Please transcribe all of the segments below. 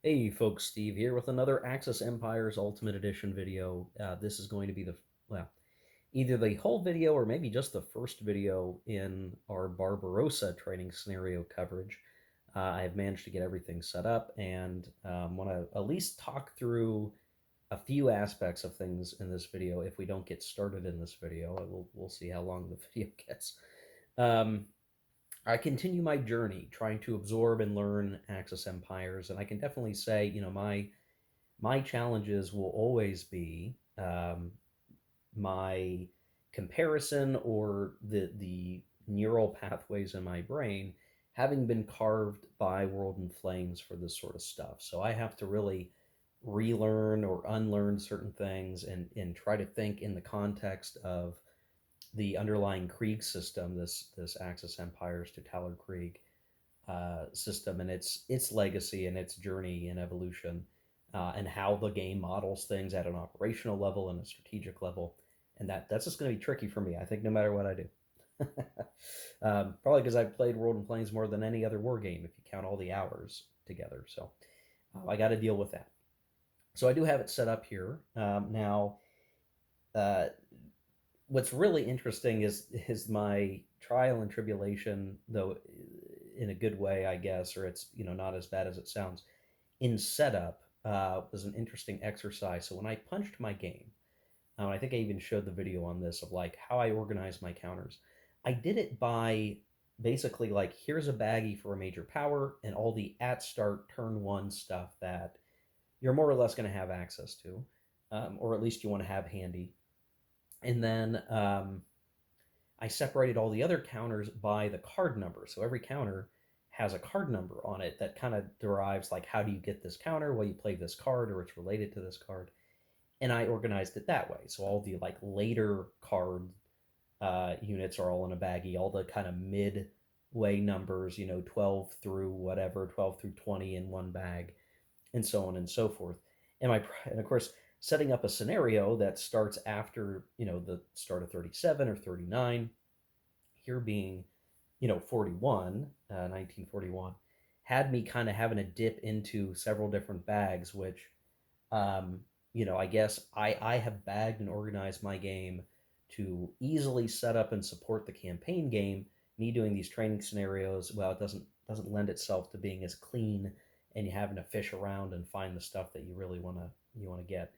Hey folks, Steve here with another Axis Empires Ultimate Edition video. This is going to be well, either the whole video or maybe just the first video in our Barbarossa training scenario coverage. I've managed to get everything set up and want to at least talk through a few aspects of things in this video. If we don't get started in this video, we'll see how long the video gets. Um, I continue my journey trying to absorb and learn Axis empires, and I can definitely say, my challenges will always be my comparison or the neural pathways in my brain having been carved by World in Flames for this sort of stuff. So I have to really relearn or unlearn certain things and try to think in the context of the underlying Krieg system, this Axis Empires to Talar Krieg system, and its legacy and its journey and evolution, and how the game models things at an operational level and a strategic level, and that's just going to be tricky for me. I think no matter what I do. Probably because I've played World and Planes more than any other war game, if you count all the hours together. So I got to deal with that. So I do have it set up here now. Uh, what's really interesting is my trial and tribulation, though in a good way, I guess, or it's not as bad as it sounds. In setup was an interesting exercise. So when I punched my game, I think I even showed the video on this of like how I organize my counters. I did it by basically like here's a baggie for a major power and all the at start turn one stuff that you're more or less going to have access to, or at least you want to have handy. And then I separated all the other counters by the card number. So every counter has a card number on it that kind of derives like how do you get this counter? Well, you play this card or it's related to this card. And I organized it that way. So all the like later card units are all in a baggie. All the kind of midway numbers, 12 through whatever, 12 through 20 in one bag, and so on and so forth. And of course, setting up a scenario that starts after the start of 37 or 39, here being 41, 1941, had me kind of having to dip into several different bags, which I guess I have bagged and organized my game to easily set up and support the campaign game. Me doing these training scenarios, well, it doesn't lend itself to being as clean, and you having to fish around and find the stuff that you want to get.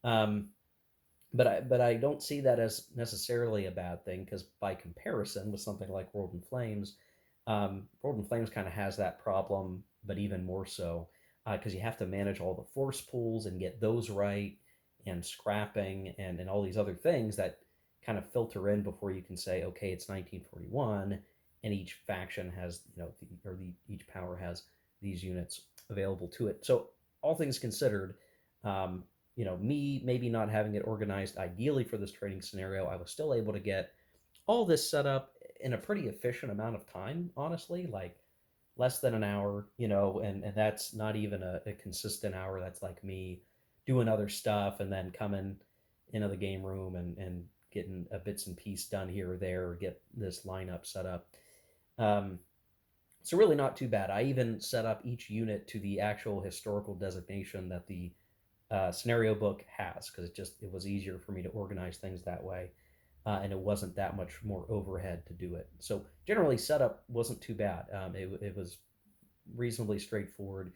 Um, but I don't see that as necessarily a bad thing, because by comparison with something like World in Flames, World in Flames kind of has that problem, but even more so because you have to manage all the force pools and get those right, and scrapping and all these other things that kind of filter in before you can say, okay, it's 1941, and each faction has each power has these units available to it. So all things considered, um, me maybe not having it organized ideally for this training scenario, I was still able to get all this set up in a pretty efficient amount of time, honestly, like less than an hour, and that's not even a consistent hour. That's like me doing other stuff and then coming into the game room and getting a bits and piece done here or there, or get this lineup set up. Um, so really not too bad. I even set up each unit to the actual historical designation that the scenario book has, because it was easier for me to organize things that way, and it wasn't that much more overhead to do it. So generally, setup wasn't too bad. It was reasonably straightforward,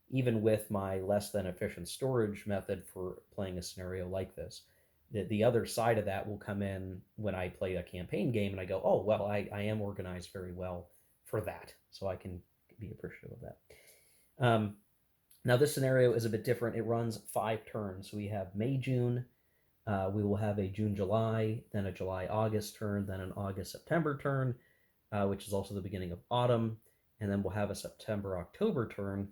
even with my less than efficient storage method for playing a scenario like this. The other side of that will come in when I play a campaign game and I go, oh, well, I am organized very well for that. So I can be appreciative of that. Now, this scenario is a bit different. It runs 5 turns. So we have May, June. We will have a June, July, then a July, August turn, then an August, September turn, which is also the beginning of autumn. And then we'll have a September, October turn,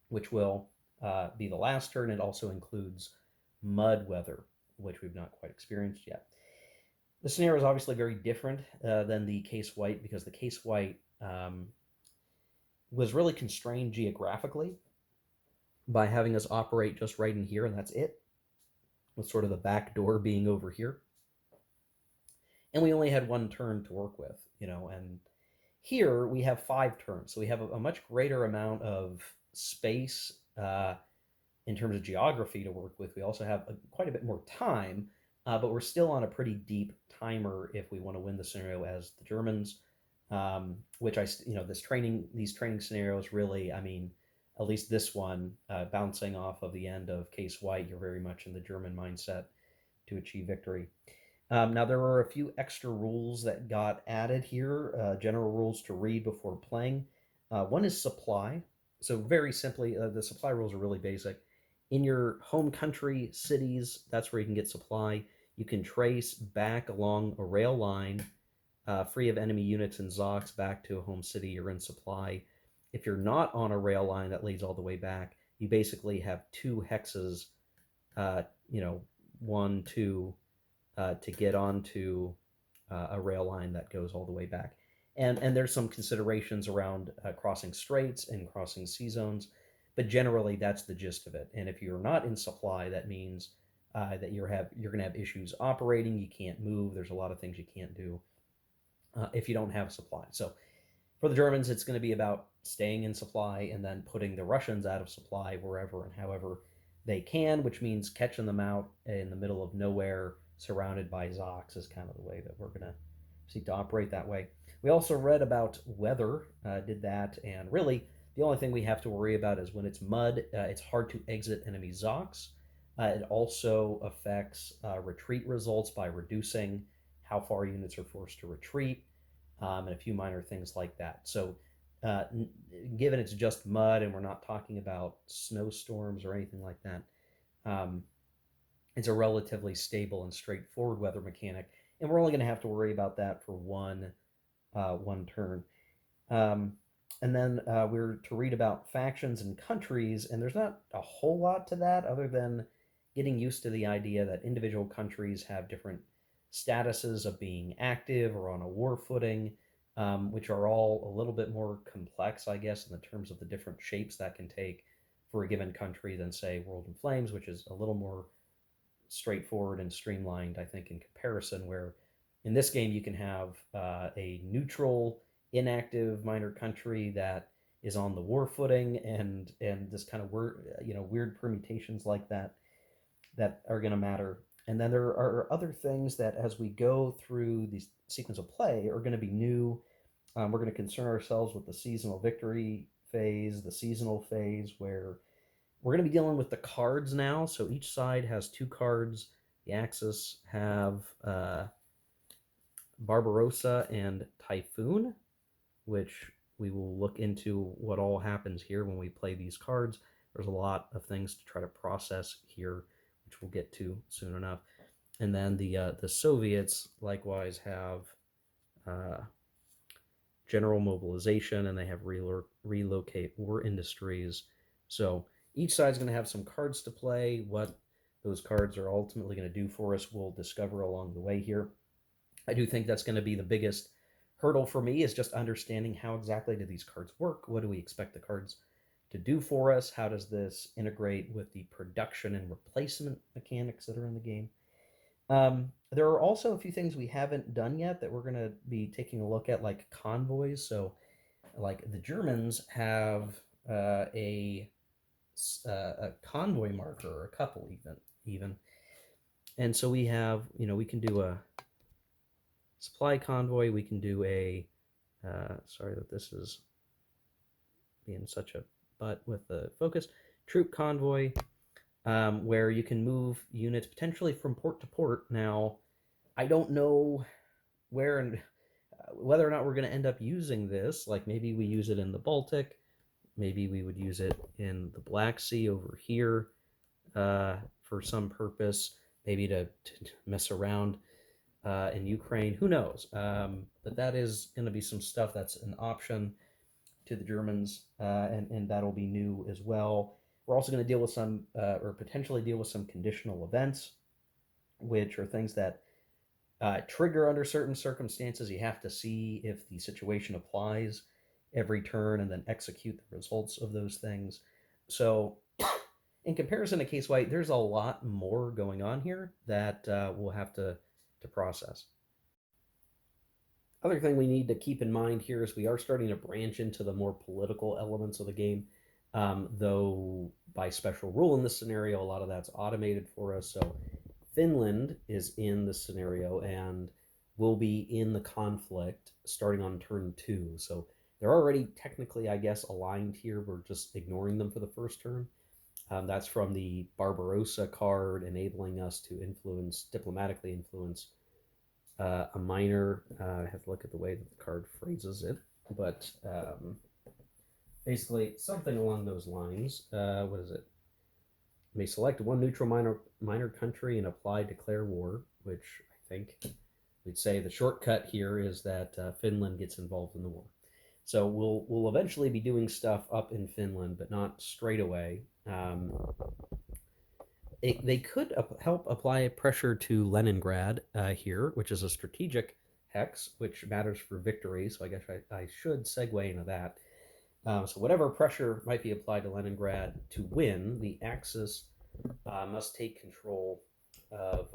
which will be the last turn. It also includes mud weather, which we've not quite experienced yet. The scenario is obviously very different than the case white, because the case white was really constrained geographically by having us operate just right in here, and that's it, with sort of the back door being over here. And we only had one turn to work with, and here we have 5 turns. So we have a much greater amount of space uh, in terms of geography to work with. We also have quite a bit more time, but we're still on a pretty deep timer if we want to win the scenario as the Germans. Which these training scenarios really, I mean, at least this one, bouncing off of the end of Case White, you're very much in the German mindset to achieve victory. Now, there are a few extra rules that got added here, general rules to read before playing. One is supply. So, very simply, the supply rules are really basic. In your home country, cities, that's where you can get supply. You can trace back along a rail line, free of enemy units and Zocs, back to a home city you're in supply. If you're not on a rail line that leads all the way back, you basically have two hexes, uh, you know, one, two, to get onto a rail line that goes all the way back. And there's some considerations around crossing straits and crossing sea zones, but generally that's the gist of it. And if you're not in supply, that means that you're going to have issues operating. You can't move. There's a lot of things you can't do if you don't have supply. So for the Germans, it's going to be about staying in supply and then putting the Russians out of supply wherever and however they can, which means catching them out in the middle of nowhere, surrounded by Zocs, is kind of the way that we're going to seek to operate that way. We also read about weather, did that, and really the only thing we have to worry about is when it's mud, it's hard to exit enemy Zocs. It also affects retreat results by reducing how far units are forced to retreat, and a few minor things like that. So, uh, given it's just mud and we're not talking about snowstorms or anything like that, um, it's a relatively stable and straightforward weather mechanic, and we're only going to have to worry about that for one turn. Um, and then we're to read about factions and countries, and there's not a whole lot to that other than getting used to the idea that individual countries have different statuses of being active or on a war footing, which are all a little bit more complex, I guess, in the terms of the different shapes that can take for a given country than, say, World in Flames, which is a little more straightforward and streamlined, I think, in comparison. Where in this game you can have a neutral, inactive minor country that is on the war footing, and this kind of weird permutations like that that are going to matter. And then there are other things that, as we go through the sequence of play, are going to be new. We're going to concern ourselves with the seasonal victory phase, the seasonal phase, where we're going to be dealing with the cards now. So each side has two cards. The Axis have Barbarossa and Typhoon, which we will look into what all happens here when we play these cards. There's a lot of things to try to process here, which we'll get to soon enough. And then the Soviets likewise have uh, general mobilization, and they have relocate war industries. So each side's going to have some cards to play. What those cards are ultimately going to do for us, we'll discover along the way here. I do think that's going to be the biggest hurdle for me, is just understanding how exactly do these cards work? What do we expect the cards to do for us? How does this integrate with the production and replacement mechanics that are in the game? There are also a few things we haven't done yet that we're going to be taking a look at, like convoys. So, like the Germans have a convoy marker, or a couple even, and so we have, we can do a supply convoy. We can do a sorry that this is being such a butt with the focus, troop convoy, where you can move units potentially from port to port. Now, I don't know where and whether or not we're going to end up using this. Like, maybe we use it in the Baltic, maybe we would use it in the Black Sea over here for some purpose, maybe to mess around in Ukraine. Who knows? But that is going to be some stuff that's an option to the Germans, and that'll be new as well. We're also going to deal with some, or potentially deal with some conditional events, which are things that trigger under certain circumstances. You have to see if the situation applies every turn and then execute the results of those things. So, in comparison to Case White, there's a lot more going on here that we'll have to process. Other thing we need to keep in mind here is we are starting to branch into the more political elements of the game. Though by special rule in this scenario, a lot of that's automated for us. So Finland is in the scenario and will be in the conflict starting on turn two. So they're already technically, I guess, aligned here. We're just ignoring them for the first turn. That's from the Barbarossa card, enabling us to influence, diplomatically influence a minor. I have to look at the way that the card phrases it, but basically something along those lines. What is it? May select one neutral minor country and apply declare war, which I think we'd say the shortcut here is that Finland gets involved in the war. So we'll eventually be doing stuff up in Finland, but not straight away. They could help apply pressure to Leningrad here, which is a strategic hex, which matters for victory. So I guess I should segue into that. So whatever pressure might be applied to Leningrad to win, the Axis must take control of.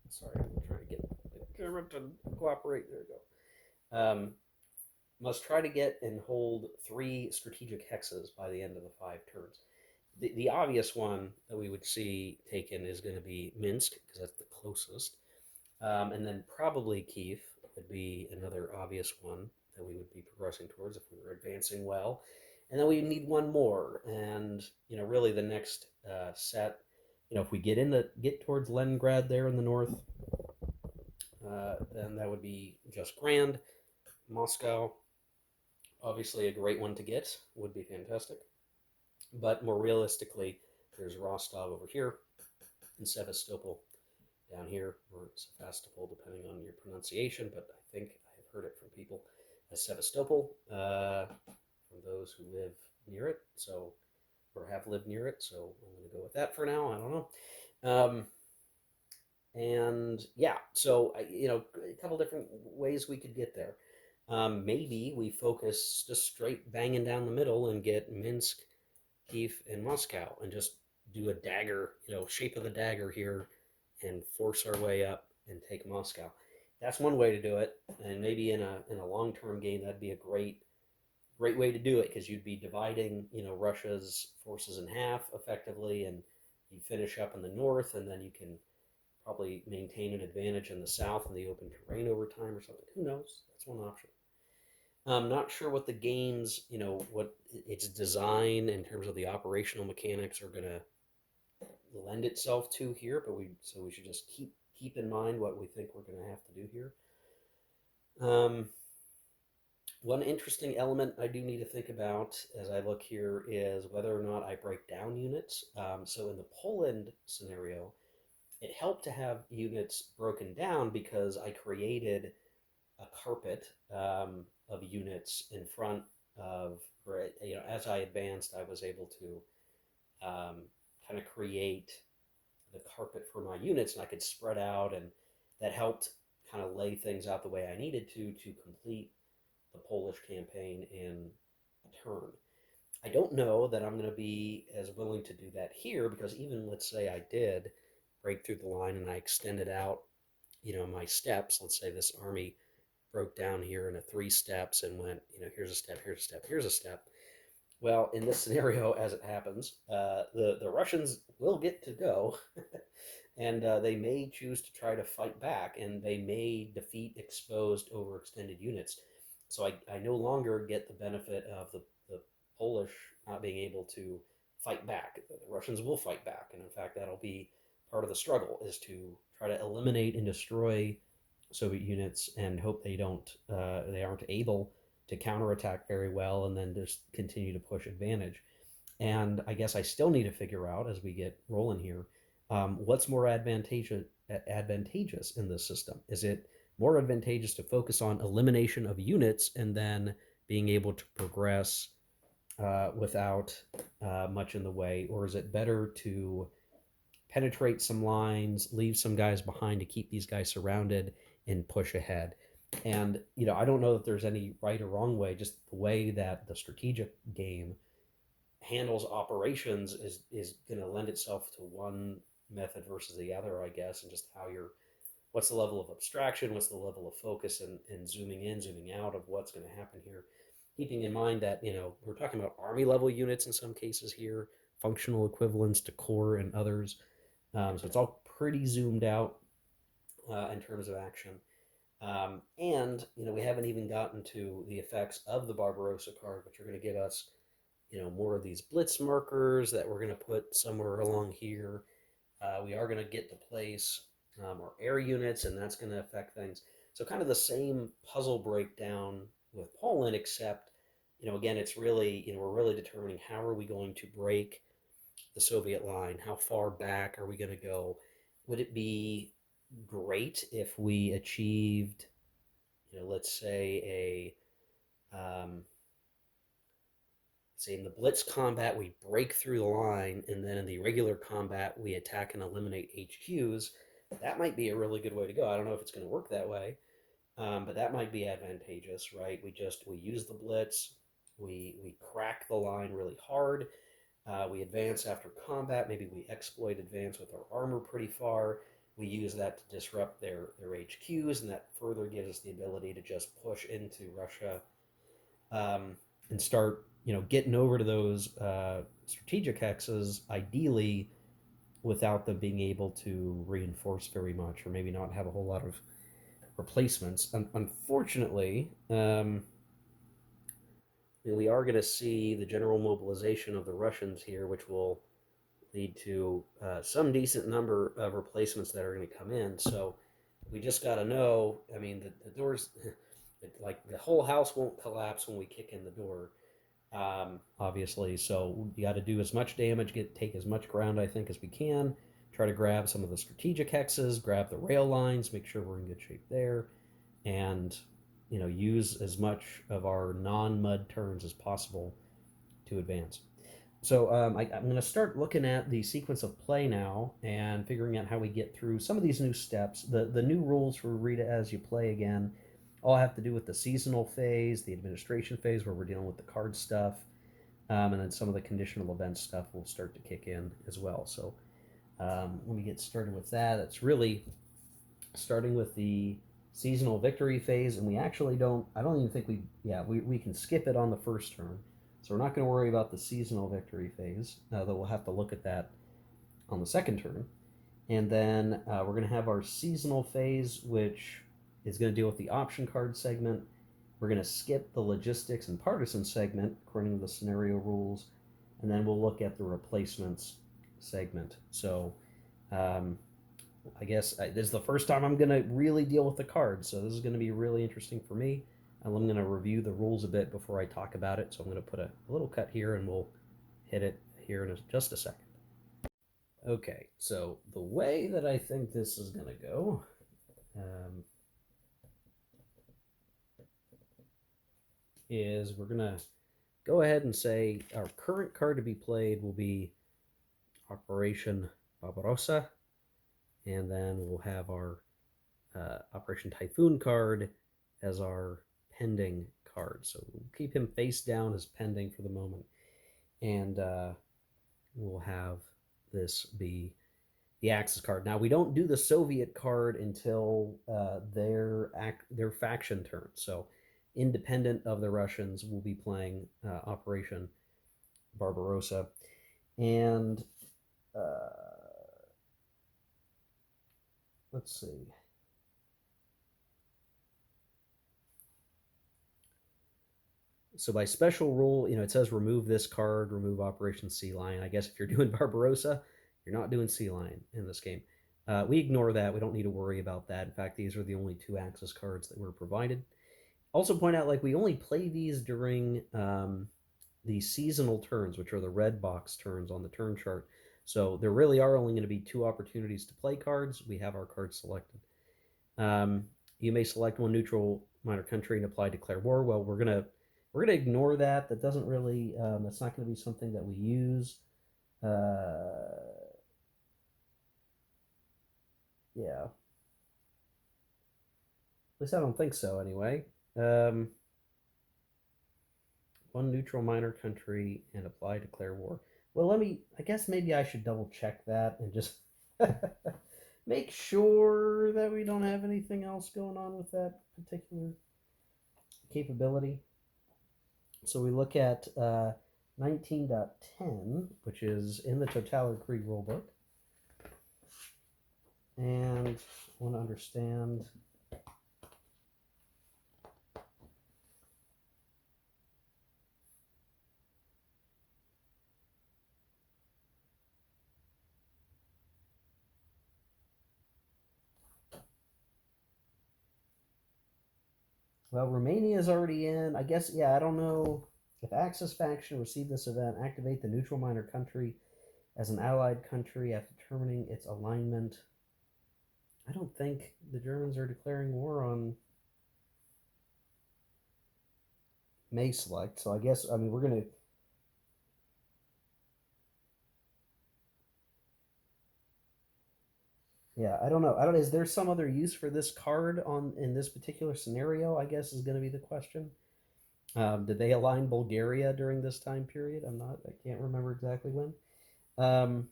Sorry, I'm trying to get the camera to cooperate. There we go. Must try to get and hold three strategic hexes by the end of the 5 turns. The obvious one that we would see taken is going to be Minsk because that's the closest, and then probably Kiev would be another obvious one that we would be progressing towards if we were advancing well. And then we need one more, and really the next set. If we get towards Leningrad there in the north, then that would be just grand. Moscow, obviously a great one to get, would be fantastic. But more realistically, there's Rostov over here and Sevastopol down here, or Sevastopol, depending on your pronunciation, but I think I have heard it from people as Sevastopol, from those who live near it, so or have lived near it. So I'm going to go with that for now. I don't know. And yeah, so a couple different ways we could get there. Maybe we focus just straight banging down the middle and get Minsk, Kiev, and Moscow, and just do a dagger, shape of the dagger here, and force our way up and take Moscow. That's one way to do it, and maybe in a long term game that'd be a great way to do it because you'd be dividing Russia's forces in half effectively, and you finish up in the north, and then you can probably maintain an advantage in the south in the open terrain over time or something. Who knows? That's one option. I'm not sure what the game's, what its design in terms of the operational mechanics are going to lend itself to here, but we should just keep in mind what we think we're going to have to do here. One interesting element I do need to think about as I look here is whether or not I break down units. So in the Poland scenario, it helped to have units broken down because I created a carpet of units in front of, or as I advanced, I was able to kind of create the carpet for my units, and I could spread out, and that helped kind of lay things out the way I needed to complete the Polish campaign in a turn. I don't know that I'm going to be as willing to do that here because even let's say I did break through the line and I extended out, my steps. Let's say this army broke down here into 3 steps and went, here's a step, here's a step, here's a step. Well, in this scenario, as it happens, the Russians will get to go, and they may choose to try to fight back, and they may defeat exposed, overextended units. So I no longer get the benefit of the Polish not being able to fight back. The Russians will fight back, and in fact, that'll be part of the struggle is to try to eliminate and destroy Soviet units and hope they aren't able to counterattack very well and then just continue to push advantage. And I guess I still need to figure out as we get rolling here, what's more advantageous in this system. Is it more advantageous to focus on elimination of units and then being able to progress without much in the way, or is it better to penetrate some lines, leave some guys behind to keep these guys surrounded, and push ahead? And I don't know that there's any right or wrong way. Just the way that the strategic game handles operations is going to lend itself to one method versus the other, I guess, and just how you're. What's the level of abstraction? What's the level of focus and zooming in, zooming out of what's going to happen here? keeping in mind that, we're talking about army level units in some cases here, functional equivalents to corps and others. So it's all pretty zoomed out in terms of action. And we haven't even gotten to the effects of the Barbarossa card, which are going to give us more of these blitz markers that we're going to put somewhere along here. We are going to get to place our air units, and that's going to affect things. So kind of the same puzzle breakdown with Poland, except again, it's really we're really determining how are we going to break the Soviet line? How far back are we going to go? Would it be great if we achieved, let's say say in the blitz combat we break through the line, and then in the regular combat we attack and eliminate HQs? That might be a really good way to go. I don't know if it's going to work that way, but that might be advantageous, right? We use the blitz, we crack the line really hard, we advance after combat. Maybe we exploit advance with our armor pretty far. We use that to disrupt their HQs, and that further gives us the ability to just push into Russia, and start getting over to those strategic hexes, ideally without them being able to reinforce very much, or maybe not have a whole lot of replacements. Unfortunately, we are going to see the general mobilization of the Russians here, which will lead to some decent number of replacements that are going to come in. So we just got to know. I mean, the doors, like the whole house won't collapse when we kick in the door, obviously. So you got to do as much damage, take as much ground, I think, as we can. Try to grab some of the strategic hexes, grab the rail lines, make sure we're in good shape there, and use as much of our non-mud turns as possible to advance. So I'm going to start looking at the sequence of play now and figuring out how we get through some of these new steps. The new rules for read it as you play again all have to do with the seasonal phase, the administration phase where we're dealing with the card stuff, and then some of the conditional event stuff will start to kick in as well. So let me get started with that. It's really starting with the seasonal victory phase, and I don't even think we can skip it on the first turn. So we're not going to worry about the seasonal victory phase, though we'll have to look at that on the second turn. And then we're going to have our seasonal phase, which is going to deal with the option card segment. We're going to skip the logistics and partisan segment according to the scenario rules, and then we'll look at the replacements segment. So I guess this is the first time I'm going to really deal with the cards, so this is going to be really interesting for me. I'm going to review the rules a bit before I talk about it, so I'm going to put a little cut here, and we'll hit it here in just a second. Okay, so the way that I think this is going to go is we're going to go ahead and say our current card to be played will be Operation Barbarossa, and then we'll have our Operation Typhoon card as our pending card. So we'll keep him face down as pending for the moment, and we'll have this be the Axis card. Now we don't do the Soviet card until their faction turn. So independent of the Russians, we'll be playing Operation Barbarossa, and let's see. So by special rule, it says remove this card, remove Operation Sea Lion. I guess if you're doing Barbarossa, you're not doing Sea Lion in this game. We ignore that. We don't need to worry about that. In fact, these are the only two Axis cards that were provided. Also point out, like, we only play these during the seasonal turns, which are the red box turns on the turn chart. So there really are only going to be two opportunities to play cards. We have our cards selected. You may select one neutral minor country and apply declare war. Well, we're gonna ignore that. That doesn't really. That's not going to be something that we use. Yeah. At least I don't think so. Anyway. One neutral minor country and apply declare war. Well, I guess maybe I should double check that and just make sure that we don't have anything else going on with that particular capability. So we look at 19.10, which is in the Totaler Krieg rulebook, and I want to understand. Well, Romania is already in. I guess, yeah, I don't know if Axis faction received this event. Activate the neutral minor country as an allied country after determining its alignment. I don't think the Germans are declaring war on May select. So I guess, I mean, we're going to. Yeah, I don't know. I don't. Is there some other use for this card on in this particular scenario? I guess is going to be the question. Did they align Bulgaria during this time period? I'm not. I can't remember exactly when. Um,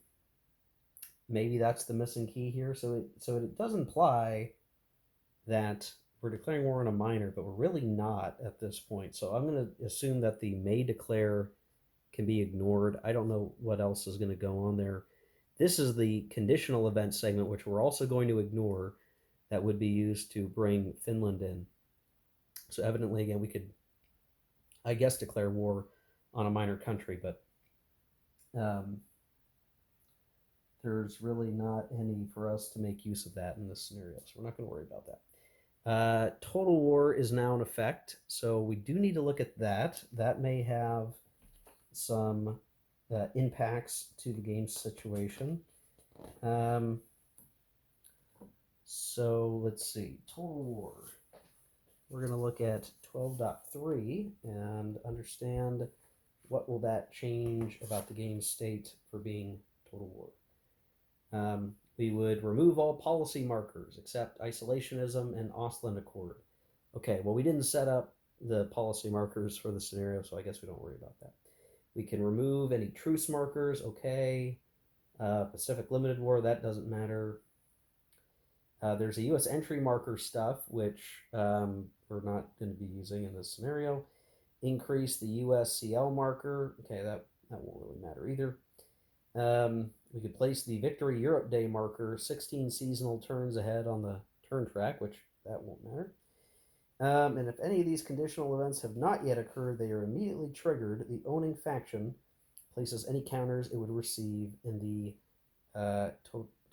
Maybe that's the missing key here. So it does imply that we're declaring war on a minor, but we're really not at this point. So I'm going to assume that the may declare can be ignored. I don't know what else is going to go on there. This is the conditional event segment, which we're also going to ignore, that would be used to bring Finland in. So evidently, again, we could, I guess, declare war on a minor country, but um, there's really not any for us to make use of that in this scenario. So we're not going to worry about that. Total war is now in effect, so we do need to look at that. That may have some impacts to the game situation. Um, so let's see, total war. We're going to look at 12.3 and understand what will that change about the game state for being total war. We would remove all policy markers except isolationism and Ostland Accord. Okay, well, we didn't set up the policy markers for the scenario, so I guess we don't worry about that. We can remove any truce markers, okay. Pacific Limited War, that doesn't matter. There's a U.S. entry marker stuff, which we're not going to be using in this scenario. Increase the USCL marker. Okay, that won't really matter either. We could place the Victory Europe Day marker 16 seasonal turns ahead on the turn track, which that won't matter. And if any of these conditional events have not yet occurred, they are immediately triggered. The owning faction places any counters it would receive in the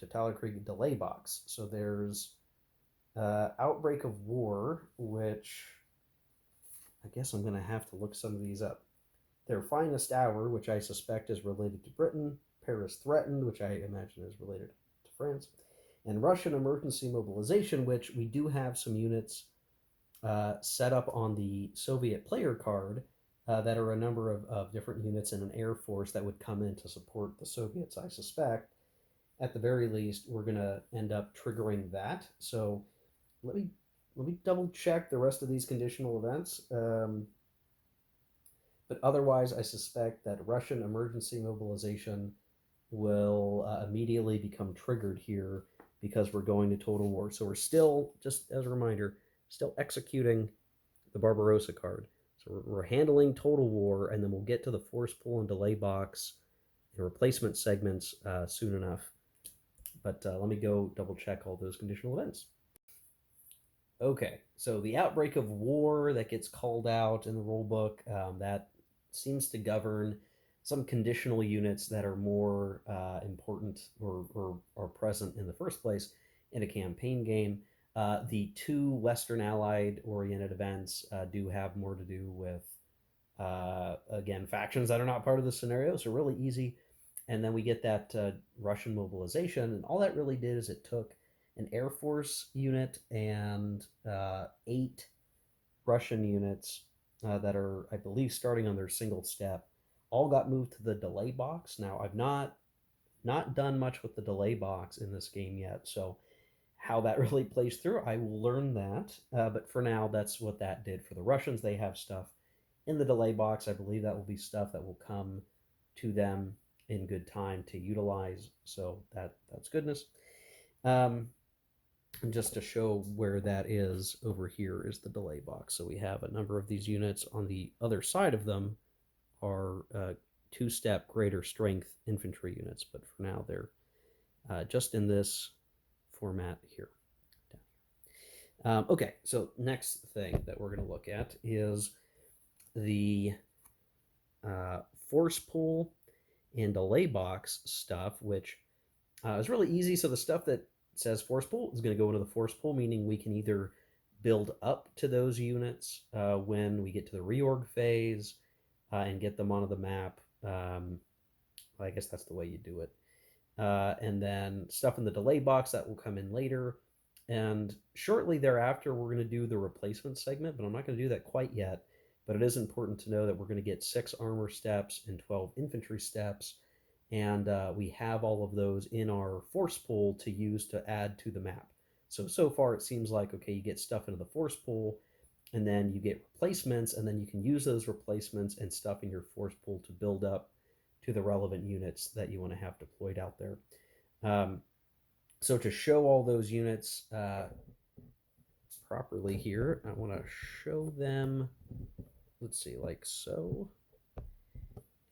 Totaler Krieg delay box. So there's Outbreak of War, which I guess I'm going to have to look some of these up. Their Finest Hour, which I suspect is related to Britain. Paris Threatened, which I imagine is related to France. And Russian Emergency Mobilization, which we do have some units set up on the Soviet player card that are a number of different units in an air force that would come in to support the Soviets, I suspect. At the very least, we're going to end up triggering that. So let me double check the rest of these conditional events. But otherwise, I suspect that Russian emergency mobilization will immediately become triggered here because we're going to total war. So we're still, just as a reminder, still executing the Barbarossa card. So we're handling total war, and then we'll get to the force pull and delay box and replacement segments soon enough. But let me go double check all those conditional events. Okay, so the outbreak of war that gets called out in the rulebook, that seems to govern some conditional units that are more important or are present in the first place in a campaign game. The two Western Allied oriented events do have more to do with, again, factions that are not part of the scenario, so really easy. And then we get that Russian mobilization, and all that really did is it took an Air Force unit and 8 Russian units that are, I believe, starting on their single step, all got moved to the delay box. Now, I've not done much with the delay box in this game yet, so how that really plays through, I will learn that. But for now, that's what that did for the Russians. They have stuff in the delay box. I believe that will be stuff that will come to them in good time to utilize. So that's goodness. Um, And just to show where that is, over here is the delay box. So we have a number of these units. On the other side of them are two-step greater strength infantry units, but for now they're just in this format here. Okay, so next thing that we're going to look at is the force pull and delay box stuff, which is really easy. So the stuff that says force pull is going to go into the force pull, meaning we can either build up to those units when we get to the reorg phase and get them onto the map. I guess that's the way you do it. And then stuff in the delay box that will come in later. And shortly thereafter, we're going to do the replacement segment, but I'm not going to do that quite yet. But it is important to know that we're going to get 6 armor steps and 12 infantry steps. And we have all of those in our force pool to use to add to the map. So far it seems like, okay, you get stuff into the force pool, and then you get replacements, and then you can use those replacements and stuff in your force pool to build up to the relevant units that you want to have deployed out there. So to show all those units properly here, I want to show them, let's see, like so,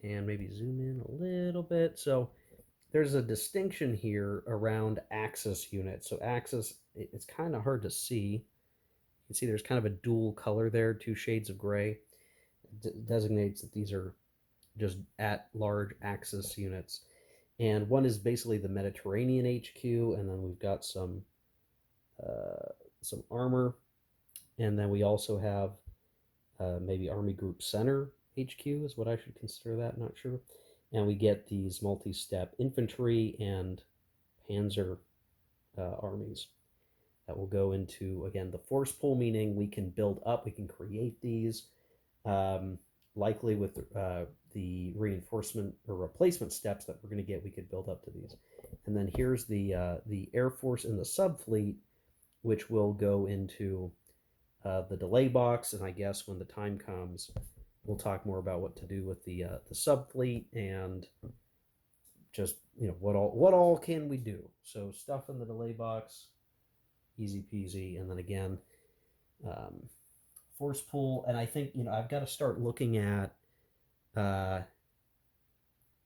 and maybe zoom in a little bit. So there's a distinction here around axis units. So axis, it's kind of hard to see. You can see there's kind of a dual color there, 2 shades of gray. It designates that these are just at large axis units. And one is basically the Mediterranean HQ, and then we've got some armor, and then we also have maybe Army Group Center HQ is what I should consider that. Not sure. And we get these multi-step infantry and panzer armies that will go into, again, the force pool, meaning we can build up, we can create these. Likely with the reinforcement or replacement steps that we're going to get, we could build up to these. And then here's the Air Force and the subfleet, which will go into the delay box. And I guess when the time comes, we'll talk more about what to do with the subfleet and just what all can we do. So stuff in the delay box, easy peasy. And then again, force pool. And I think I've got to start looking at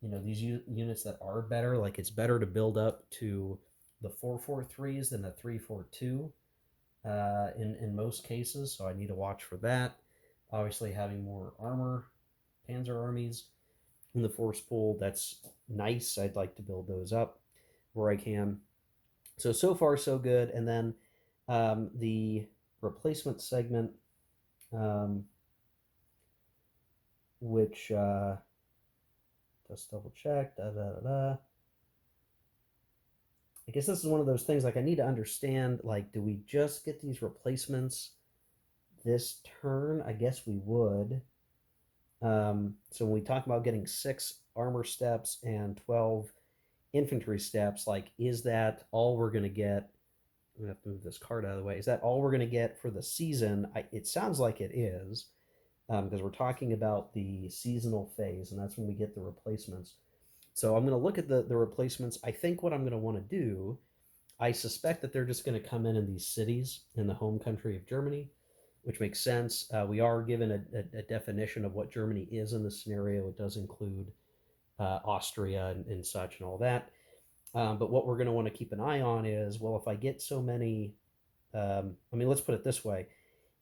these units that are better. Like it's better to build up to the 443s than the 342 in most cases. So I need to watch for that. Obviously, having more armor, panzer armies in the force pool, that's nice. I'd like to build those up where I can. So far so good. And then the replacement segment, which just double check. I guess this is one of those things, like I need to understand, like, do we just get these replacements this turn? I guess we would. So when we talk about getting 6 armor steps and 12 infantry steps, like, is that all we're going to get? I'm going to have to move this card out of the way. Is that all we're going to get for the season? It sounds like it is, because we're talking about the seasonal phase, and that's when we get the replacements. So I'm going to look at the replacements. I think what I'm going to want to do, I suspect that they're just going to come in these cities in the home country of Germany, which makes sense. We are given a definition of what Germany is in this scenario. It does include Austria and such and all that. But what we're going to want to keep an eye on is, well, if I get so many, let's put it this way.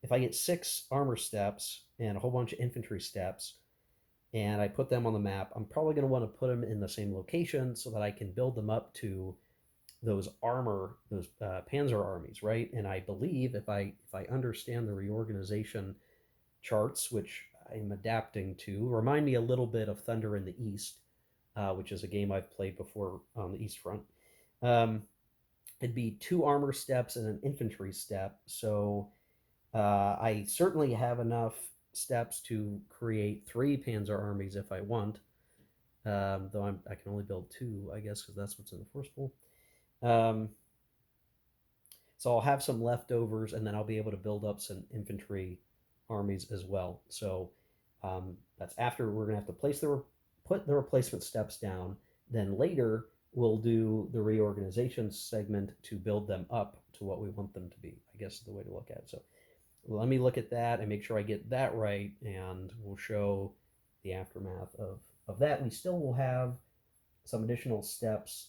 If I get 6 armor steps and a whole bunch of infantry steps, and I put them on the map, I'm probably going to want to put them in the same location so that I can build them up to those panzer armies, right? And I believe if I understand the reorganization charts, which I'm adapting to, remind me a little bit of Thunder in the East, which is a game I've played before on the East Front. It'd be 2 armor steps and an infantry step. So I certainly have enough steps to create 3 panzer armies if I want. Though I can only build 2, I guess, because that's what's in the force pool. So I'll have some leftovers, and then I'll be able to build up some infantry armies as well. So that's after we're going to have to put the replacement steps down. Then later, we'll do the reorganization segment to build them up to what we want them to be, I guess is the way to look at it. So let me look at that and make sure I get that right, and we'll show the aftermath of that. We still will have some additional steps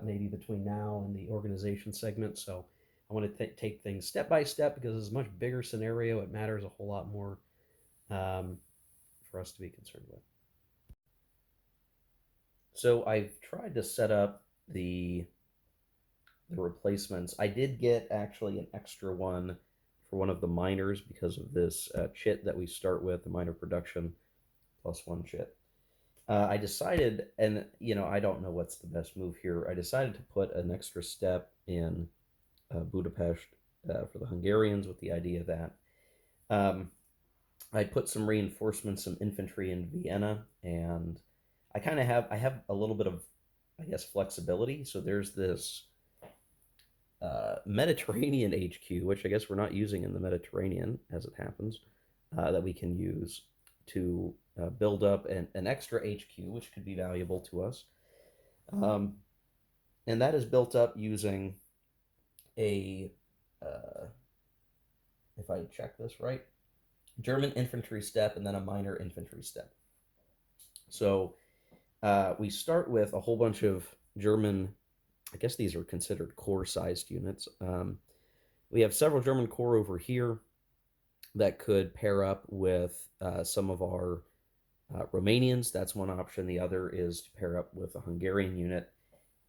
maybe between now and the organization segment. So I want to take things step by step because it's a much bigger scenario. It matters a whole lot more um, for us to be concerned with. So I've tried to set up the replacements. I did get actually an extra one for one of the miners because of this chit that we start with, the miner production plus one chit. I decided, and I don't know what's the best move here. I decided to put an extra step in Budapest for the Hungarians with the idea that um, I put some reinforcements, some infantry in Vienna, and I have a little bit of, I guess, flexibility. So there's this Mediterranean HQ, which I guess we're not using in the Mediterranean as it happens, that we can use to build up an extra HQ, which could be valuable to us. Um, and that is built up using a, uh, if I check this right, German infantry step and then a minor infantry step. So we start with a whole bunch of German, I guess these are considered corps sized units. We have several German corps over here that could pair up with some of our Romanians. That's one option. The other is to pair up with a Hungarian unit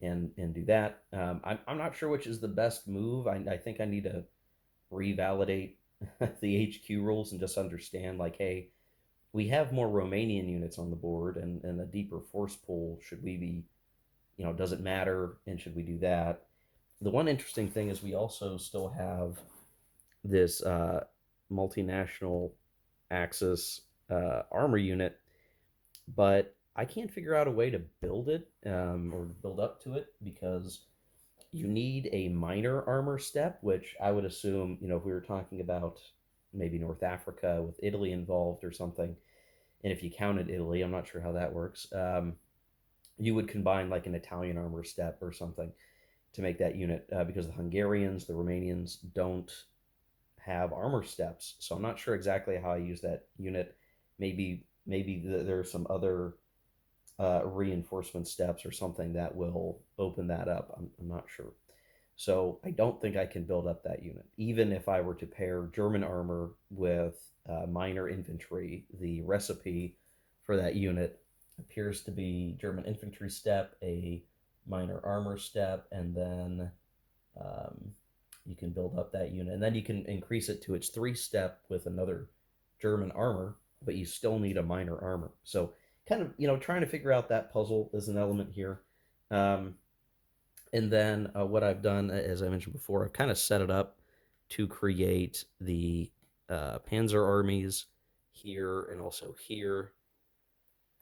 and do that. I'm not sure which is the best move. I think I need to revalidate the HQ rules and just understand like, hey, we have more Romanian units on the board and a deeper force pool. Should we be, does it matter? And should we do that? The one interesting thing is we also still have this multinational Axis armor unit, but I can't figure out a way to build it or build up to it because you need a minor armor step, which I would assume, if we were talking about maybe North Africa with Italy involved or something, and if you counted Italy, I'm not sure how that works. You would combine like an Italian armor step or something to make that unit because the Hungarians, the Romanians don't have armor steps. So I'm not sure exactly how I use that unit. Maybe there are some other reinforcement steps or something that will open that up. I'm not sure. So I don't think I can build up that unit. Even if I were to pair German armor with minor infantry, the recipe for that unit appears to be German infantry step, a minor armor step, and then um, you can build up that unit. And then you can increase it to its three step with another German armor, but you still need a minor armor. So kind of, trying to figure out that puzzle is an element here. Um, and then what I've done, as I mentioned before, I've kind of set it up to create the Panzer armies here and also here.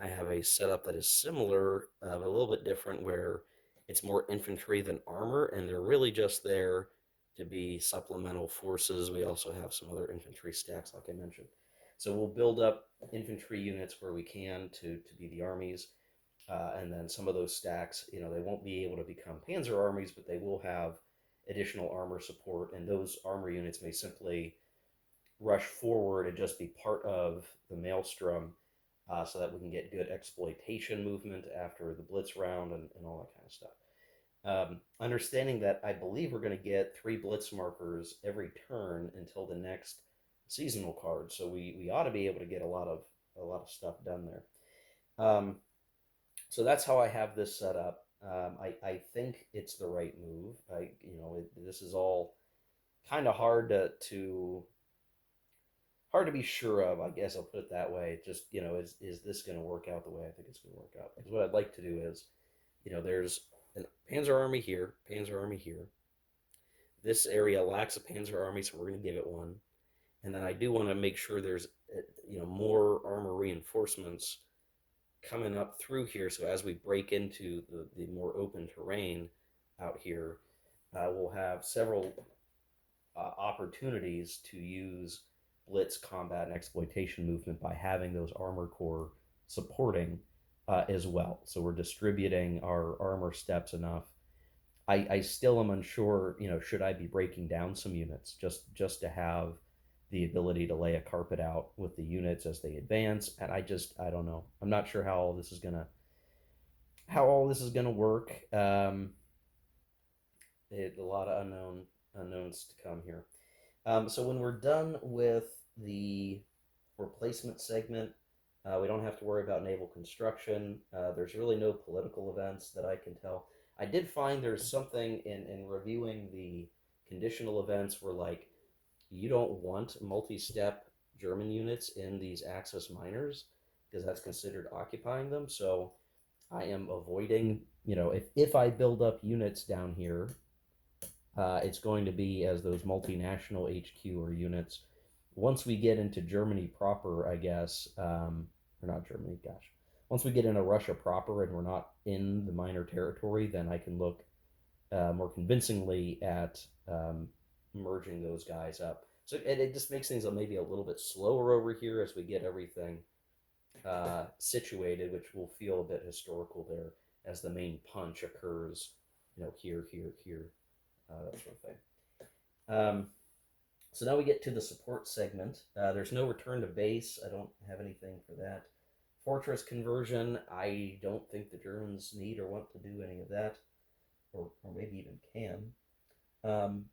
I have a setup that is similar, but a little bit different, where it's more infantry than armor, and they're really just there to be supplemental forces. We also have some other infantry stacks, like I mentioned. So we'll build up infantry units where we can to be the armies. And then some of those stacks, they won't be able to become panzer armies, but they will have additional armor support. And those armor units may simply rush forward and just be part of the maelstrom so that we can get good exploitation movement after the blitz round and all that kind of stuff. Understanding that I believe we're going to get 3 blitz markers every turn until the next seasonal card, so we ought to be able to get a lot of stuff done there. So that's how I have this set up. I think it's the right move. This is all kind of hard to be sure of. I guess I'll put it that way. Just is this going to work out the way I think it's going to work out? Because what I'd like to do is, there's a Panzer army here, Panzer army here. This area lacks a Panzer army, so we're going to give it one. And then I do want to make sure there's more armor reinforcements coming up through here. So as we break into the more open terrain out here, we'll have several opportunities to use blitz combat and exploitation movement by having those armor corps supporting as well. So we're distributing our armor steps enough. I still am unsure, should I be breaking down some units just to have the ability to lay a carpet out with the units as they advance. And I don't know. I'm not sure how all this is gonna work. A lot of unknowns to come here. So when we're done with the replacement segment, we don't have to worry about naval construction. There's really no political events that I can tell. I did find there's something in reviewing the conditional events where, like, you don't want multi-step German units in these Axis miners because that's considered occupying them. So I am avoiding, if I build up units down here, it's going to be as those multinational HQ or units. Once we get into Germany proper, I guess, or not Germany, gosh. Once we get into Russia proper and we're not in the minor territory, then I can look more convincingly at merging those guys up. So it just makes things maybe a little bit slower over here as we get everything situated, which will feel a bit historical there as the main punch occurs, here, here, here, that sort of thing. Um, so now we get to the support segment. There's no return to base. I don't have anything for that. Fortress conversion. I don't think the Germans need or want to do any of that, or maybe even can. Um,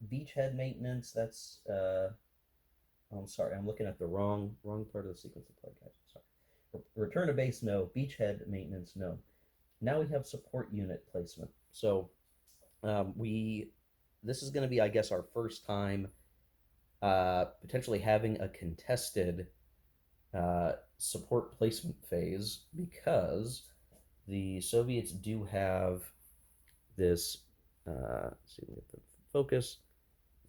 Beachhead maintenance. That's. I'm sorry. I'm looking at the wrong part of the sequence of play, guys. Sorry. Return to base. No. Beachhead maintenance. No. Now we have support unit placement. So we this is going to be, I guess, our first time potentially having a contested support placement phase because the Soviets do have this. Let's see, we get the focus.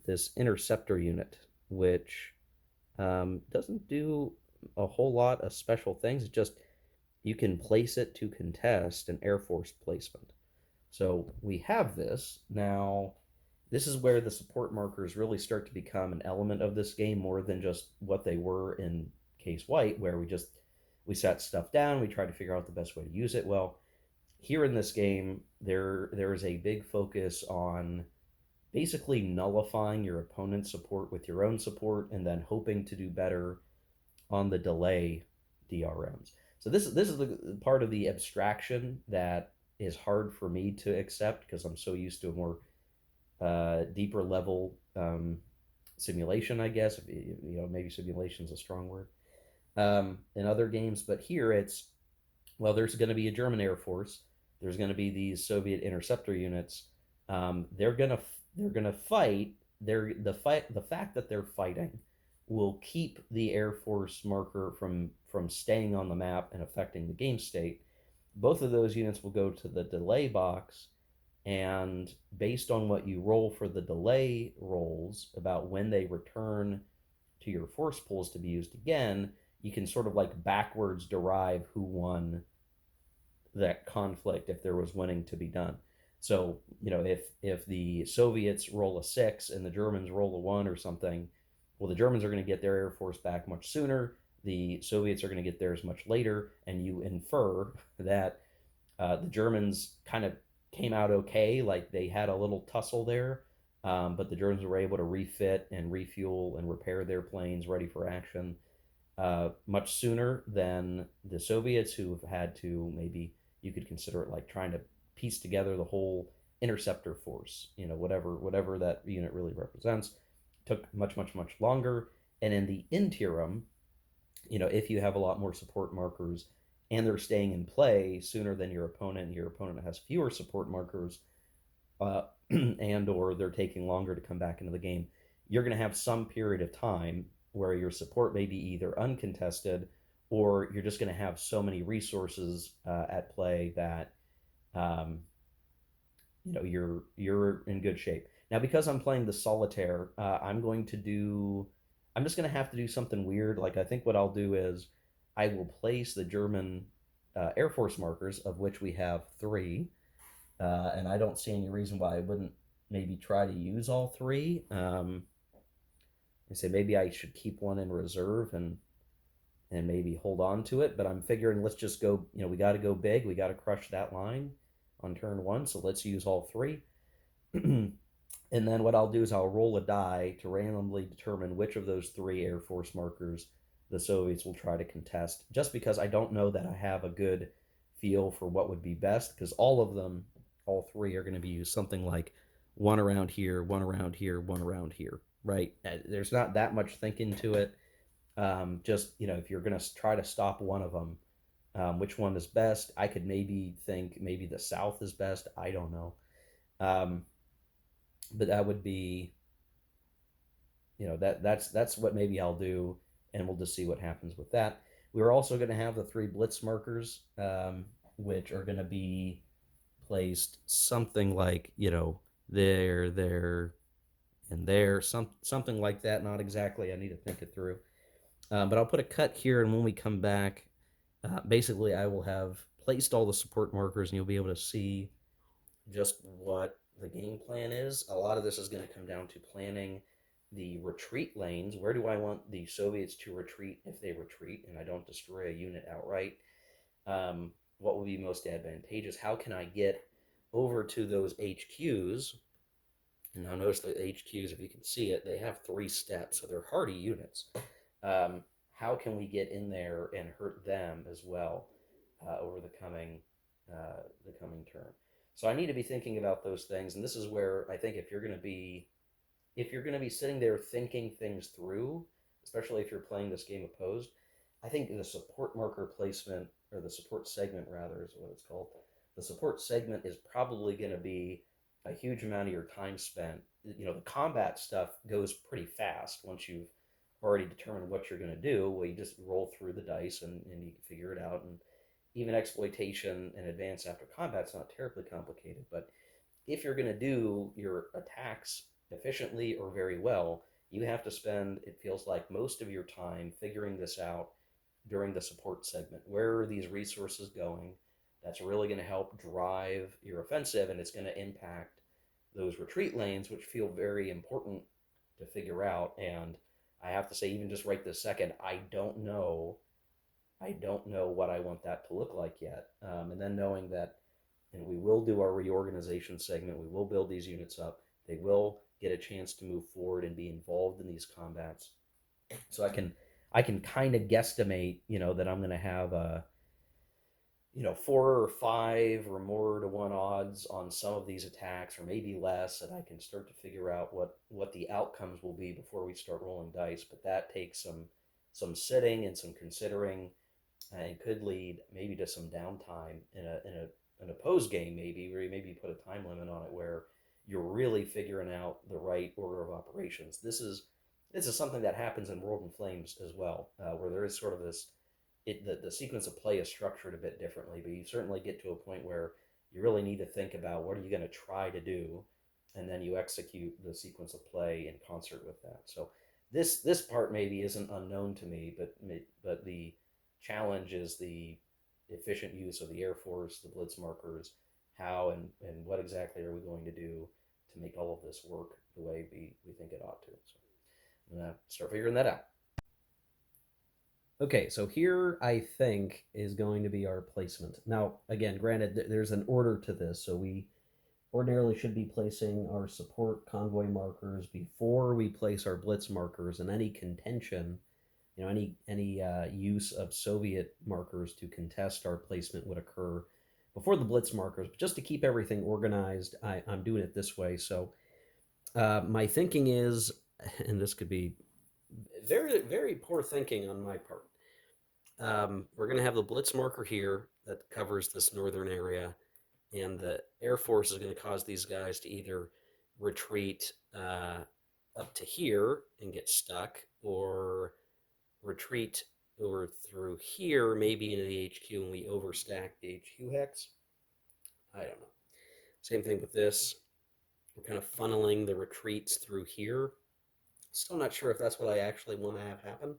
This interceptor unit, which doesn't do a whole lot of special things. It's just you can place it to contest an Air Force placement. So we have this now. This is where the support markers really start to become an element of this game more than just what they were in Case White, where we set stuff down, we try to figure out the best way to use it. Well, here in this game, there is a big focus on basically nullifying your opponent's support with your own support, and then hoping to do better on the delay DRMs. So this is the part of the abstraction that is hard for me to accept because I'm so used to a more deeper level simulation, I guess. Maybe simulation is a strong word in other games, but here it's, well, there's going to be a German Air Force. There's going to be these Soviet interceptor units. They're gonna fight. The fact that they're fighting will keep the Air Force marker from staying on the map and affecting the game state. Both of those units will go to the delay box, and based on what you roll for the delay rolls about when they return to your force pools to be used again, you can sort of like backwards derive who won that conflict if there was winning to be done. So, if the Soviets roll a 6 and the Germans roll a 1 or something, well, the Germans are going to get their Air Force back much sooner. The Soviets are going to get theirs much later, and you infer that the Germans kind of came out okay, like they had a little tussle there, but the Germans were able to refit and refuel and repair their planes ready for action much sooner than the Soviets, who have had to, maybe you could consider it like trying to piece together the whole interceptor force, whatever that unit really represents, took much, much, much longer. And in the interim, if you have a lot more support markers and they're staying in play sooner than your opponent has fewer support markers, and or they're taking longer to come back into the game, you're going to have some period of time where your support may be either uncontested or you're just going to have so many resources at play that um, you're in good shape. Now, because I'm playing the solitaire, I'm just going to have to do something weird. Like, I think what I'll do is I will place the German Air Force markers, of which we have 3, and I don't see any reason why I wouldn't maybe try to use all 3. I say maybe I should keep one in reserve and and maybe hold on to it. But I'm figuring let's just go, we got to go big. We got to crush that line on turn one. So let's use all three. And then what I'll do is I'll roll a die to randomly determine which of those three Air Force markers the Soviets will try to contest, just because I don't know that I have a good feel for what would be best, because all of them, all three, are going to be used something like one around here, one around here, one around here, right? There's not that much thinking to it. Just, if you're going to try to stop one of them, which one is best? I could maybe think maybe the South is best. I don't know. Um, but that would be, that's what maybe I'll do, and we'll just see what happens with that. We're also going to have the three blitz markers, which are going to be placed something like, there, and there, something like that. Not exactly. I need to think it through. But I'll put a cut here, and when we come back, basically I will have placed all the support markers, and you'll be able to see just what the game plan is. A lot of this is going to come down to planning the retreat lanes. Where do I want the Soviets to retreat if they retreat and I don't destroy a unit outright? What will be most advantageous? How can I get over to those HQs? And now notice the HQs, if you can see it, they have 3 steps, so they're hardy units. How can we get in there and hurt them as well over the coming turn? So I need to be thinking about those things, and this is where I think if you're going to be sitting there thinking things through, especially if you're playing this game opposed, I think the support marker placement, or the support segment rather, is what it's called. The support segment is probably going to be a huge amount of your time spent. The combat stuff goes pretty fast once you've already determined what you're going to do. Well, you just roll through the dice, and you can figure it out. And even exploitation and advance after combat's not terribly complicated. But if you're going to do your attacks efficiently or very well, you have to spend, it feels like, most of your time figuring this out during the support segment. Where are these resources going? That's really going to help drive your offensive, and it's going to impact those retreat lanes, which feel very important to figure out. And I have to say, even just right this second, I don't know what I want that to look like yet. And then knowing that, we will do our reorganization segment, we will build these units up, they will get a chance to move forward and be involved in these combats. So I can kind of guesstimate, that I'm going to have a, 4 or 5 or more to 1 odds on some of these attacks, or maybe less, and I can start to figure out what the outcomes will be before we start rolling dice. But that takes some sitting and some considering, and could lead maybe to some downtime in an opposed game, maybe where you maybe put a time limit on it, where you're really figuring out the right order of operations. This is something that happens in World in Flames as well, where there is sort of this, the sequence of play is structured a bit differently, but you certainly get to a point where you really need to think about what are you going to try to do, and then you execute the sequence of play in concert with that. So this part maybe isn't unknown to me, but the challenge is the efficient use of the Air Force, the blitz markers, how and what exactly are we going to do to make all of this work the way we think it ought to. So I'm going to start figuring that out. Okay, so here I think is going to be our placement. Now, again, granted, there's an order to this, so we ordinarily should be placing our support convoy markers before we place our blitz markers, and any contention, any use of Soviet markers to contest our placement would occur before the blitz markers. But just to keep everything organized, I'm doing it this way. So my thinking is, and this could be very, very poor thinking on my part. We're going to have the blitz marker here that covers this northern area, and the Air Force is going to cause these guys to either retreat up to here and get stuck, or retreat over through here, maybe into the HQ, and we overstack the HQ hex. I don't know. Same thing with this. We're kind of funneling the retreats through here. Still not sure if that's what I actually want to have happen,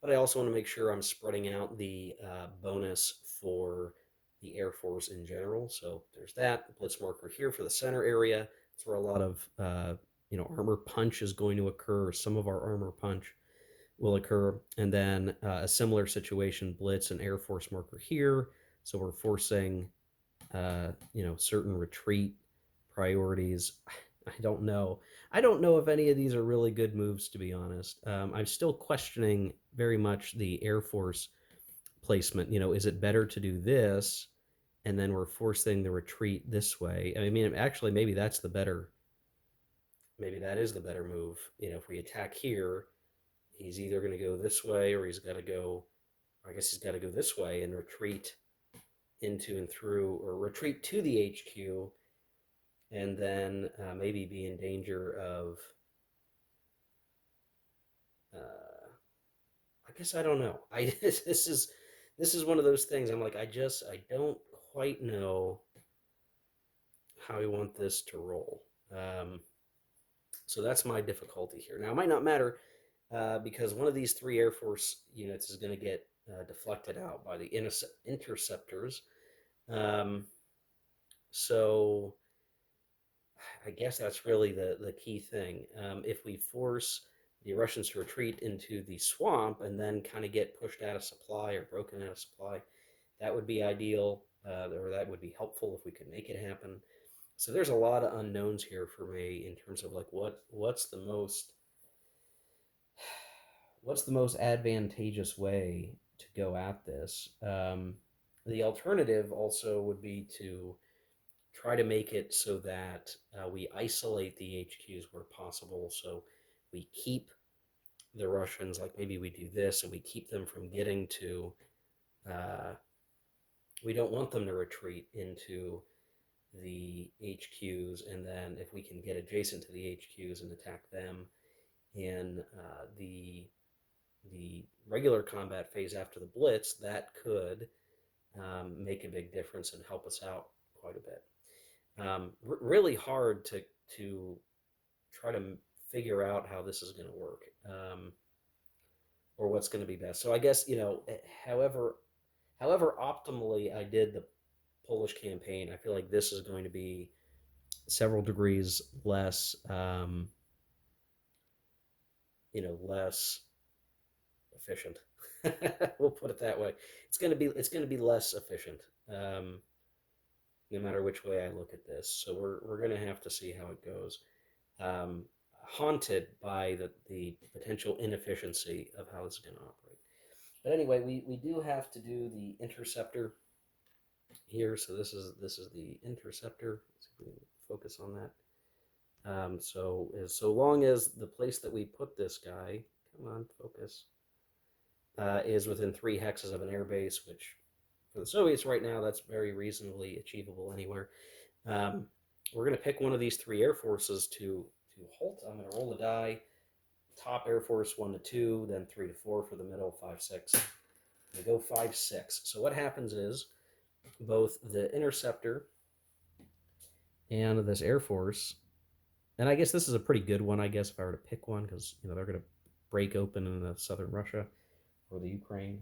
but I also want to make sure I'm spreading out the bonus for the Air Force in general. So there's that blitz marker here for the center area. That's where a lot of armor punch is going to occur, or some of our armor punch. will occur, and then a similar situation, blitz and Air Force marker here. So we're forcing, certain retreat priorities. I don't know. I don't know if any of these are really good moves, to be honest. I'm still questioning very much the Air Force placement. Is it better to do this and then we're forcing the retreat this way? I mean, actually, maybe that is the better move. If we attack here, he's either going to go this way or he's got to go, I guess he's got to go this way and retreat into and through, or retreat to the HQ, and then maybe be in danger of, I guess I don't know. This is one of those things. I'm like, I don't quite know how I want this to roll. Um, so that's my difficulty here. Now, it might not matter because one of these three Air Force units is going to get deflected out by the interceptors. Um, so I guess that's really the key thing. If we force the Russians to retreat into the swamp and then kind of get pushed out of supply or broken out of supply, that would be ideal, or that would be helpful if we could make it happen. So there's a lot of unknowns here for me in terms of like what's the most advantageous way to go at this. The alternative also would be to try to make it so that we isolate the HQs where possible. So we keep the Russians, like maybe we do this, and we keep them from getting to. Uh, we don't want them to retreat into the HQs, and then if we can get adjacent to the HQs and attack them in the regular combat phase after the Blitz, that could make a big difference and help us out quite a bit. Really hard to try to figure out how this is going to work, or what's going to be best. So I guess however optimally I did the Polish campaign, I feel like this is going to be several degrees less, less efficient. We'll put it that way. It's going to be less efficient, no matter which way I look at this. So we're going to have to see how it goes. Um, Haunted by the potential inefficiency of how this is going to operate. But anyway, we do have to do the interceptor here. So this is the interceptor. Let's see if we can focus on that. So long as the place that we put this guy, come on, focus, is within 3 hexes of an airbase, which for the Soviets right now, that's very reasonably achievable anywhere. We're going to pick one of these three air forces to halt. I'm going to roll a die. Top Air Force 1 to 2, then 3 to 4 for the middle, 5, 6. We go 5, 6. So what happens is both the interceptor and this Air Force, and I guess this is a pretty good one, I guess, if I were to pick one, because they're going to break open in the southern Russia or the Ukraine.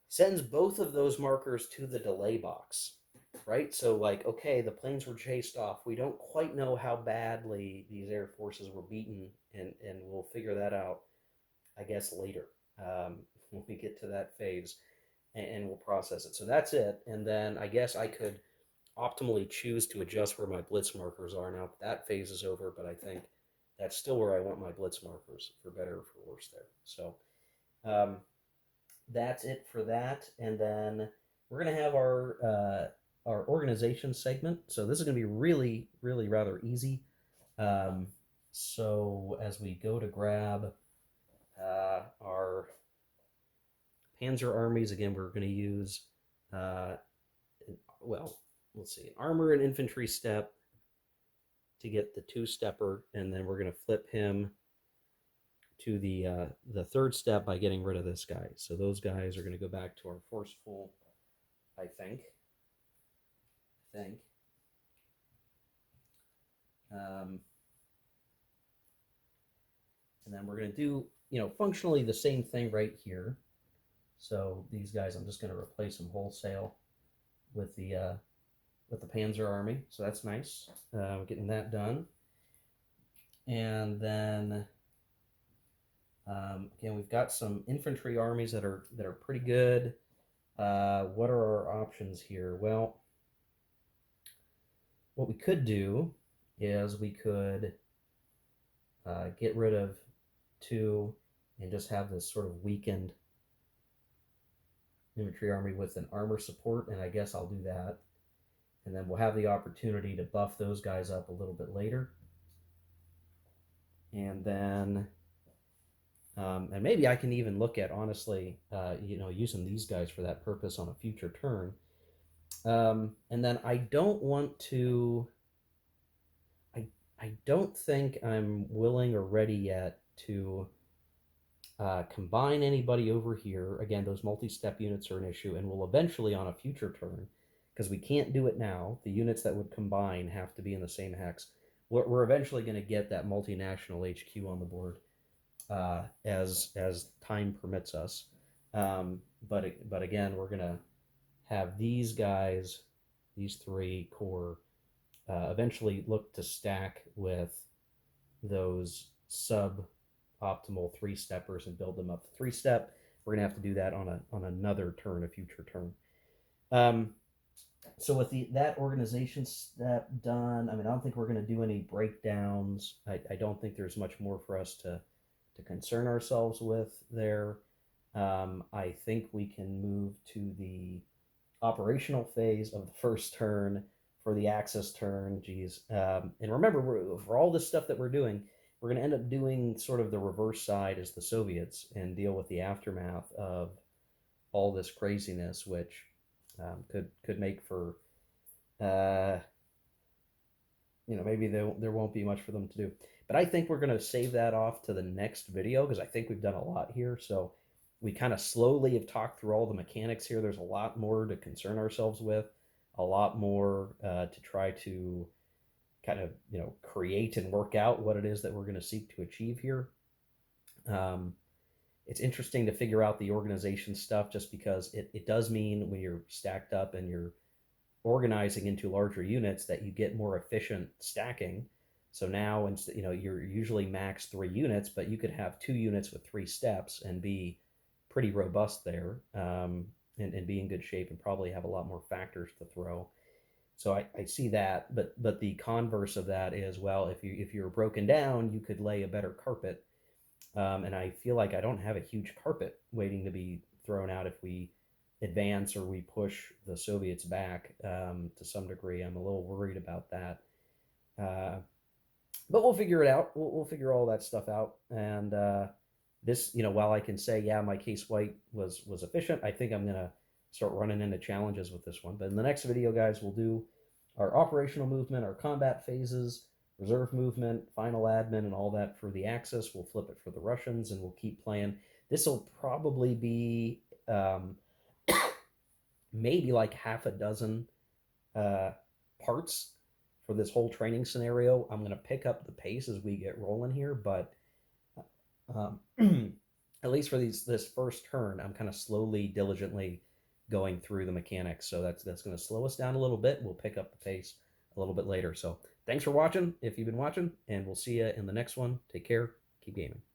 Sends both of those markers to the delay box, right? So, like, okay, the planes were chased off. We don't quite know how badly these air forces were beaten, and we'll figure that out, I guess, later, when we get to that phase, and we'll process it. So that's it. And then I guess I could optimally choose to adjust where my blitz markers are now that that phase is over, but I think that's still where I want my blitz markers, for better or for worse there. So, um, that's it for that. And then we're gonna have our organization segment. So this is gonna be really, really rather easy. Um, so as we go to grab our Panzer armies, again, we're gonna use uh, well, let's see, armor and infantry step to get the two-stepper, and then we're gonna flip him to the third step by getting rid of this guy. So those guys are going to go back to our forceful, I think. Um, and then we're going to do, functionally the same thing right here. So these guys, I'm just going to replace them wholesale with the Panzer Army. So that's nice. Getting that done. And then Again, we've got some infantry armies that are pretty good. What are our options here? Well, what we could do is we could get rid of two and just have this sort of weakened infantry army with an armor support, and I guess I'll do that. And then we'll have the opportunity to buff those guys up a little bit later. And then, and maybe I can even look at, honestly, using these guys for that purpose on a future turn. And then I don't want to, I, I don't think I'm willing or ready yet to combine anybody over here. Again, those multi-step units are an issue, and will eventually on a future turn, because we can't do it now. The units that would combine have to be in the same hex. We're eventually going to get that multinational HQ on the board as time permits us. But again, we're going to have these guys, these three core, eventually look to stack with those sub optimal three steppers and build them up to three step. We're gonna have to do that on another turn, a future turn. Um, so with that organization step done, I mean, I don't think we're going to do any breakdowns. I don't think there's much more for us to concern ourselves with there. I think we can move to the operational phase of the first turn for the Axis turn. Geez, and remember, for all this stuff that we're doing, we're going to end up doing sort of the reverse side as the Soviets and deal with the aftermath of all this craziness, which could make for uh, maybe there won't be much for them to do. But I think we're going to save that off to the next video because I think we've done a lot here. So we kind of slowly have talked through all the mechanics here. There's a lot more to concern ourselves with, a lot more to try to kind of create and work out what it is that we're going to seek to achieve here. Um, it's interesting to figure out the organization stuff just because it does mean when you're stacked up and you're organizing into larger units that you get more efficient stacking. So now, instead, you're usually max 3 units, but you could have 2 units with 3 steps and be pretty robust there, and be in good shape and probably have a lot more factors to throw. So I see that, but the converse of that is, well, if you're broken down, you could lay a better carpet, and I feel like I don't have a huge carpet waiting to be thrown out if we advance or we push the Soviets back to some degree. I'm a little worried about that. But we'll figure it out. We'll figure all that stuff out. And this, while I can say, yeah, my case white was efficient, I think I'm going to start running into challenges with this one. But in the next video, guys, we'll do our operational movement, our combat phases, reserve movement, final admin, and all that for the Axis. We'll flip it for the Russians, and we'll keep playing. This will probably be maybe like half a dozen uh, parts for this whole training scenario. I'm going to pick up the pace as we get rolling here, but um, at least for this first turn, I'm kind of slowly, diligently going through the mechanics. So that's going to slow us down a little bit. We'll pick up the pace a little bit later. So thanks for watching if you've been watching, and we'll see you in the next one. Take care. Keep gaming.